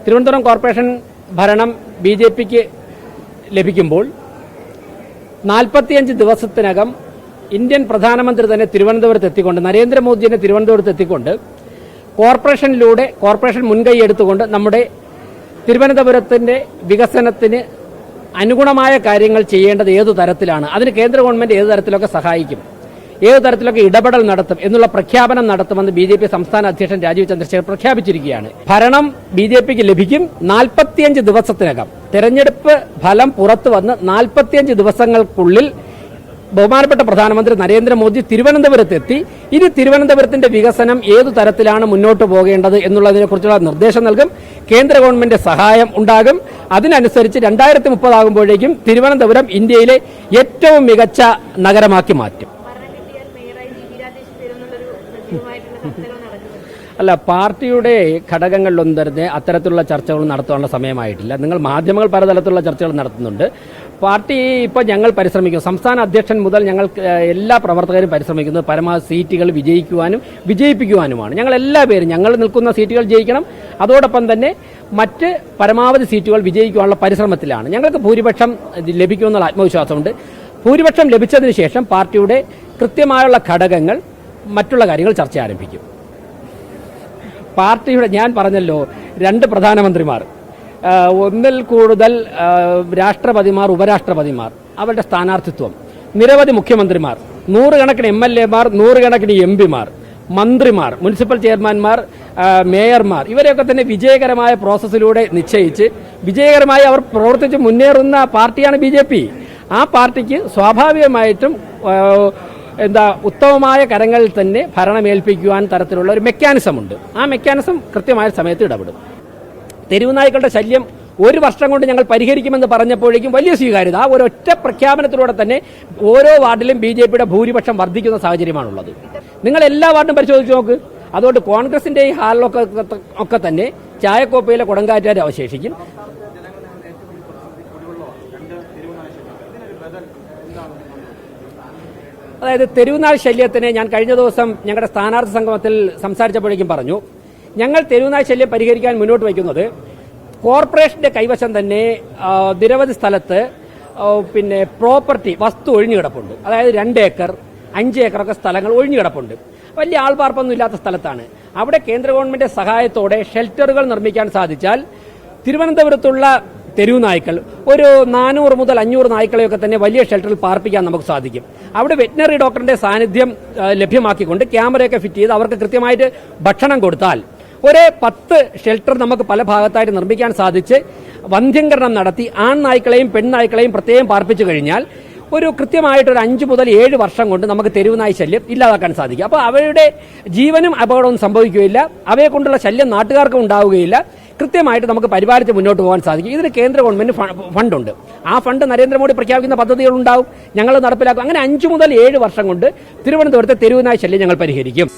Thiruvananthapuram corporation ഭരണം ബി.ജെ.പിക്ക് ലഭിക്കുമ്പോൾ 45 ദിവസത്തിനകം ഇന്ത്യൻ പ്രധാനമന്ത്രി തന്നെ തിരുവനന്തപുരത്ത് എത്തിക്കൊണ്ട്, നരേന്ദ്രമോദിയെ തിരുവനന്തപുരത്ത് എത്തിക്കൊണ്ട് കോർപ്പറേഷൻ മുൻകൈ എടുത്തുകൊണ്ട് നമ്മുടെ തിരുവനന്തപുരത്തിന്റെ വികസനത്തിന് അനുഗുണമായ കാര്യങ്ങൾ ചെയ്യേണ്ടത് ഏതു തരത്തിലാണ്, അതിന് കേന്ദ്ര ഗവൺമെന്റ് ഏതു തരത്തിലൊക്കെ സഹായിക്കും, ഏതു തരത്തിലൊക്കെ ഇടപെടൽ നടത്തും എന്നുള്ള പ്രഖ്യാപനം നടത്തുമെന്ന് ബി.ജെ.പി സംസ്ഥാന അധ്യക്ഷൻ രാജീവ് ചന്ദ്രശേഖർ പ്രഖ്യാപിച്ചിരിക്കുകയാണ്. ഭരണം ബി.ജെ.പിക്ക് ലഭിക്കും 45 ദിവസത്തിനകം. തെരഞ്ഞെടുപ്പ് ഫലം പുറത്തു വന്ന് 45 ദിവസങ്ങൾക്കുള്ളിൽ ബഹുമാനപ്പെട്ട പ്രധാനമന്ത്രി നരേന്ദ്രമോദി തിരുവനന്തപുരത്തെത്തി ഇനി തിരുവനന്തപുരത്തിന്റെ വികസനം ഏതു തരത്തിലാണ് മുന്നോട്ട് പോകേണ്ടത് എന്നുള്ളതിനെക്കുറിച്ചുള്ള നിർദ്ദേശം നൽകും. കേന്ദ്ര ഗവൺമെന്റ് സഹായം ഉണ്ടാകും. അതിനനുസരിച്ച് 2030 ആകുമ്പോഴേക്കും തിരുവനന്തപുരം ഇന്ത്യയിലെ ഏറ്റവും മികച്ച നഗരമാക്കി മാറ്റും. അല്ല, പാർട്ടിയുടെ ഘടകങ്ങളിലൊന്നും തന്നെ അത്തരത്തിലുള്ള ചർച്ചകൾ നടത്താനുള്ള സമയമായിട്ടില്ല. നിങ്ങൾ മാധ്യമങ്ങൾ പലതരത്തിലുള്ള ചർച്ചകൾ നടത്തുന്നുണ്ട്. പാർട്ടി ഇപ്പോൾ ഞങ്ങൾ പരിശ്രമിക്കും, സംസ്ഥാന അധ്യക്ഷൻ മുതൽ ഞങ്ങൾ എല്ലാ പ്രവർത്തകരും പരിശ്രമിക്കുന്നത് പരമാവധി സീറ്റുകൾ വിജയിപ്പിക്കുവാനുമാണ്. ഞങ്ങൾ എല്ലാ പേരും ഞങ്ങൾ നിൽക്കുന്ന സീറ്റുകൾ ജയിക്കണം, അതോടൊപ്പം തന്നെ മറ്റ് പരമാവധി സീറ്റുകൾ വിജയിക്കുവാനുള്ള പരിശ്രമത്തിലാണ്. ഞങ്ങൾക്ക് ഭൂരിപക്ഷം ലഭിക്കുമെന്നുള്ള ആത്മവിശ്വാസമുണ്ട്. ഭൂരിപക്ഷം ലഭിച്ചതിന് ശേഷം പാർട്ടിയുടെ കൃത്യമായുള്ള ഘടകങ്ങൾ, മറ്റുള്ള കാര്യങ്ങൾ ചർച്ച ആരംഭിക്കും. പാർട്ടിയുടെ, ഞാൻ പറഞ്ഞല്ലോ, 2 പ്രധാനമന്ത്രിമാർ, ഒന്നിൽ കൂടുതൽ രാഷ്ട്രപതിമാർ, ഉപരാഷ്ട്രപതിമാർ, അവരുടെ സ്ഥാനാർത്ഥിത്വം, നിരവധി മുഖ്യമന്ത്രിമാർ, 100 കണക്കിന് MLA-മാർ, 100 കണക്കിന് MP-മാർ, മന്ത്രിമാർ, മുനിസിപ്പൽ ചെയർമാൻമാർ, മേയർമാർ, ഇവരെയൊക്കെ തന്നെ വിജയകരമായ പ്രോസസ്സിലൂടെ നിശ്ചയിച്ച് വിജയകരമായി അവർ പ്രവർത്തിച്ച് മുന്നേറുന്ന പാർട്ടിയാണ് ബി.ജെ.പി. ആ പാർട്ടിക്ക് സ്വാഭാവികമായിട്ടും ഉത്തമമായ കരങ്ങളിൽ തന്നെ ഭരണമേൽപ്പിക്കുവാൻ തരത്തിലുള്ള ഒരു മെക്കാനിസമുണ്ട്. ആ മെക്കാനിസം കൃത്യമായ സമയത്ത് ഇടപെടും. തെരുവുനായ്ക്കളുടെ ശല്യം 1 വർഷം കൊണ്ട് ഞങ്ങൾ പരിഹരിക്കുമെന്ന് പറഞ്ഞപ്പോഴേക്കും വലിയ സ്വീകാര്യത. ആ ഒരൊറ്റ പ്രഖ്യാപനത്തിലൂടെ തന്നെ ഓരോ വാർഡിലും ബി.ജെ.പിയുടെ ഭൂരിപക്ഷം വർദ്ധിക്കുന്ന സാഹചര്യമാണുള്ളത്. നിങ്ങൾ എല്ലാ വാർഡും പരിശോധിച്ച് നോക്ക്. അതുകൊണ്ട് കോൺഗ്രസിന്റെ ഈ ഹാളിലൊക്കെ തന്നെ ചായക്കോപ്പയിലെ കുടങ്കാറ്റുകാർ അവശേഷിക്കും. അതായത് തെരുവുനായ് ശല്യത്തിന് ഞാൻ കഴിഞ്ഞ ദിവസം ഞങ്ങളുടെ സ്ഥാനാർത്ഥി സംഗമത്തിൽ സംസാരിച്ചപ്പോഴേക്കും പറഞ്ഞു, ഞങ്ങൾ തെരുവുനായ് ശല്യം പരിഹരിക്കാൻ മുന്നോട്ട് വയ്ക്കുന്നത് കോർപ്പറേഷന്റെ കൈവശം തന്നെ നിരവധി സ്ഥലത്ത് പ്രോപ്പർട്ടി, വസ്തു ഒഴിഞ്ഞുകിടപ്പുണ്ട്. അതായത് 2 ഏക്കർ 5 ഏക്കറൊക്കെ സ്ഥലങ്ങൾ ഒഴിഞ്ഞുകിടപ്പുണ്ട്. വലിയ ആൾപാർപ്പൊന്നും ഇല്ലാത്ത സ്ഥലത്താണ്. അവിടെ കേന്ദ്ര ഗവൺമെന്റ് സഹായത്തോടെ ഷെൽട്ടറുകൾ നിർമ്മിക്കാൻ സാധിച്ചാൽ തിരുവനന്തപുരത്തുള്ള തെരുവുനായ്ക്കൾ ഒരു 400 മുതൽ 500 നായ്ക്കളെയൊക്കെ തന്നെ വലിയ ഷെൽട്ടറിൽ പാർപ്പിക്കാൻ നമുക്ക് സാധിക്കും. അവിടെ വെറ്റിനറി ഡോക്ടറിന്റെ സാന്നിധ്യം ലഭ്യമാക്കിക്കൊണ്ട് ക്യാമറയൊക്കെ ഫിറ്റ് ചെയ്ത് അവർക്ക് കൃത്യമായിട്ട് ഭക്ഷണം കൊടുത്താൽ ഒരു 10 ഷെൽട്ടർ നമുക്ക് പല ഭാഗത്തായിട്ട് നിർമ്മിക്കാൻ സാധിച്ച് വന്ധ്യംകരണം നടത്തി ആൺനായ്ക്കളെയും പെൺനായ്ക്കളെയും പ്രത്യേകം പാർപ്പിച്ചു കഴിഞ്ഞാൽ ഒരു കൃത്യമായിട്ടൊരു 5 മുതൽ 7 വർഷം കൊണ്ട് നമുക്ക് തെരുവുനായ് ശല്യം ഇല്ലാതാക്കാൻ സാധിക്കും. അപ്പോൾ അവയുടെ ജീവനും അപകടവും സംഭവിക്കുകയില്ല, അവയെ കൊണ്ടുള്ള ശല്യം നാട്ടുകാർക്കും ഉണ്ടാവുകയില്ല. കൃത്യമായിട്ട് നമുക്ക് പരിപാലിച്ച് മുന്നോട്ട് പോകാൻ സാധിക്കും. ഇതിന് കേന്ദ്ര ഗവൺമെന്റ് ഫണ്ടുണ്ട്. ആ ഫണ്ട് നരേന്ദ്രമോദി പ്രഖ്യാപിക്കുന്ന പദ്ധതികളുണ്ടാവും, ഞങ്ങൾ നടപ്പിലാക്കും. അങ്ങനെ 5 മുതൽ 7 വർഷം കൊണ്ട് തിരുവനന്തപുരത്തെ തെരുവുനായ് ശല്യം ഞങ്ങൾ പരിഹരിക്കും.